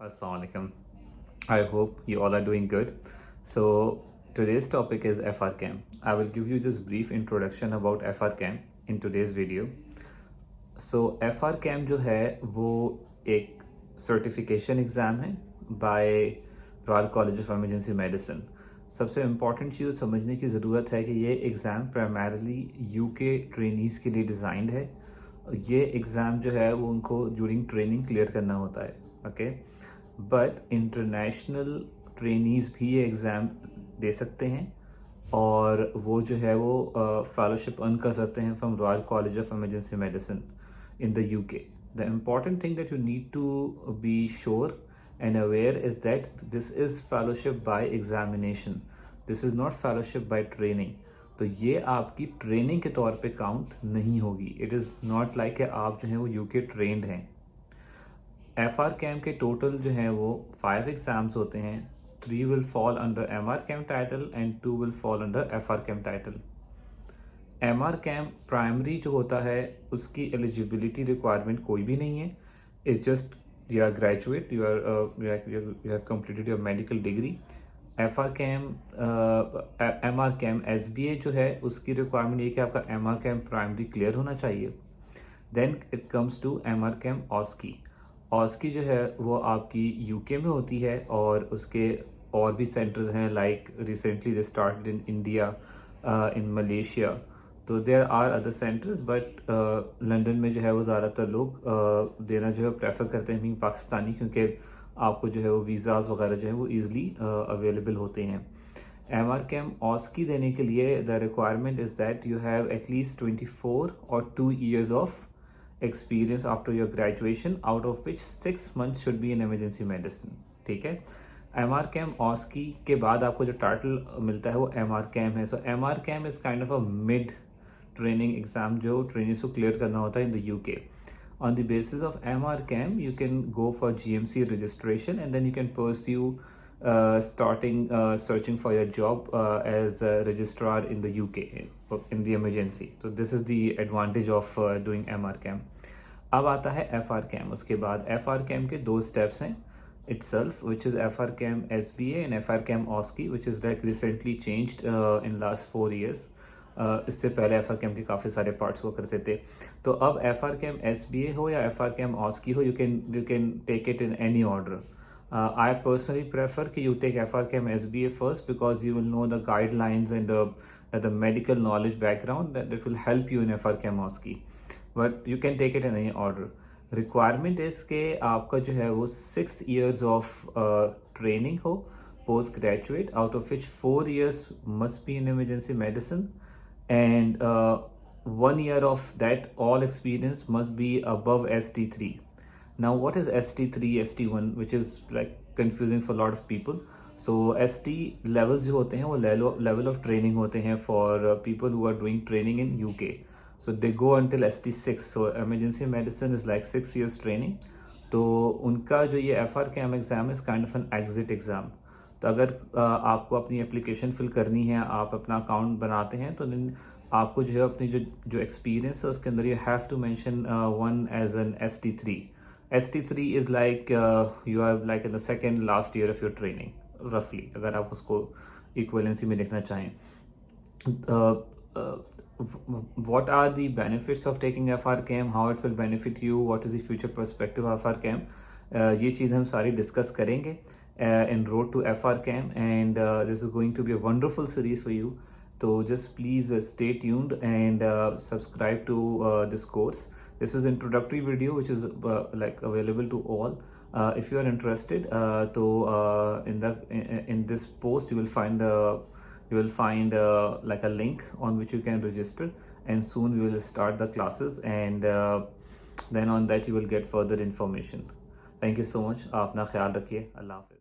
Assalamualaikum. I hope you all are doing good. So today's topic is FRCAM. I will give you this brief introduction about FRCAM in today's video. So FRCAM जो है वो एक certification exam है by royal college of emergency medicine. सबसे important चीज़ समझने की ज़रूरत है कि ये एग्ज़ाम प्राइमरली यूके ट्रेनीज़ के लिए डिज़ाइंड है. ये एग्ज़ाम जो है वो उनको ड्यूरिंग ट्रेनिंग क्लियर करना होता है. ओके, बट इंटरनेशनल ट्रेनीज़ भी ये एग्ज़ाम दे सकते हैं और वो जो है वो फेलोशिप अर्न कर सकते हैं from royal college of emergency medicine in the UK. The important thing that you need to be sure and aware is that this is fellowship by examination. This is not fellowship by training. तो ये आपकी training के तौर पे count नहीं होगी. It is not like आप जो है वो यूके ट्रेंड हैं. FRCAM के टोटल जो है वो 5 एग्जाम्स होते हैं. 3 will fall under MRCAM title and 2 will fall under FRCAM title. MRCAM primary जो होता है उसकी एलिजिबिलिटी रिक्वायरमेंट कोई भी नहीं है. It's just you are graduate, you have completed your medical degree. MRCAM SBA जो है उसकी रिक्वायरमेंट ये कि आपका MRCAM प्राइमरी क्लियर होना चाहिए. Then it comes to MRCAM OSCE. OSCE जो है वो आपकी यूके में होती है और उसके और भी सेंटर्स हैं. Like recently they started in India, in Malaysia. तो there are other centres but London में जो है वो ज़्यादातर लोग देना जो है प्रेफर करते हैं बीइंग पाकिस्तानी, क्योंकि आपको जो है वो वीज़ाज़ वगैरह जो है वो ईज़िली अवेलेबल होते हैं. MRCAM OSCE देने के लिए the requirement is that you have at least 24 और 2 years of experience after your graduation, out of which 6 months should be in emergency medicine. ठीक है. MRCAM OSCE के बाद आपको जो टाइटल मिलता है वो MRCAM है. So MRCAM is kind of a mid training exam जो ट्रेनिंग्स को क्लियर करना होता है in the UK. On the basis of MRCAM you can go for GMC registration and then you can pursue starting searching for your job as a registrar in the UK in the emergency. So this is the advantage of doing MRCAM. अब आता है FRCAM. उसके बाद FRCAM के 2 steps हैं itself, which is FRCAM SBA and FRCAM OSCE, which is like recently changed in last 4 years. इससे पहले FRCAM के काफ़ी सारे पार्ट्स हुआ करते थे. तो अब FRCAM SBA हो या FRCAM OSCE हो, you can take it in any order. I personally prefer कि you take FRCAM SBA first because you will know the guidelines and the medical knowledge background that will help you in FRCAM OSCE. But you can take it in any order. Requirement is कि आपका जो है वो 6 years of training हो post graduate, out of which 4 years must be in emergency medicine and 1 year of that all experience must be above ST3. Now what is ST3, ST1, which is like confusing for a lot of people. So ST levels जो होते हैं वो level of training होते हैं for people who are doing training in UK. So they go until ST6. So emergency medicine is like 6 years training. तो उनका जो ये FRCAM exam is kind of an exit exam. तो अगर आपको अपनी एप्लीकेशन फिल करनी है, आप अपना अकाउंट बनाते हैं, तो दिन आपको जो है अपनी जो एक्सपीरियंस है उसके अंदर you have to mention one as an ST3. ST3 is like you are like in the second last year of your training roughly, अगर आप उसको equivalency में देखना चाहें. What are the benefits of taking FRCAM, how it will benefit you, what is the future perspective of FRCAM, ये चीज़ हम सारी discuss करेंगे in road to FRCAM and this is going to be a wonderful series for you. So just please stay tuned and subscribe to this course. This is introductory video which is like available to all. If you are interested, in this post you will find like a link on which you can register, and soon we will start the classes and then on that you will get further information. Thank you so much. आप अपना ख्याल रखिए. अल्लाह हाफ़िज़.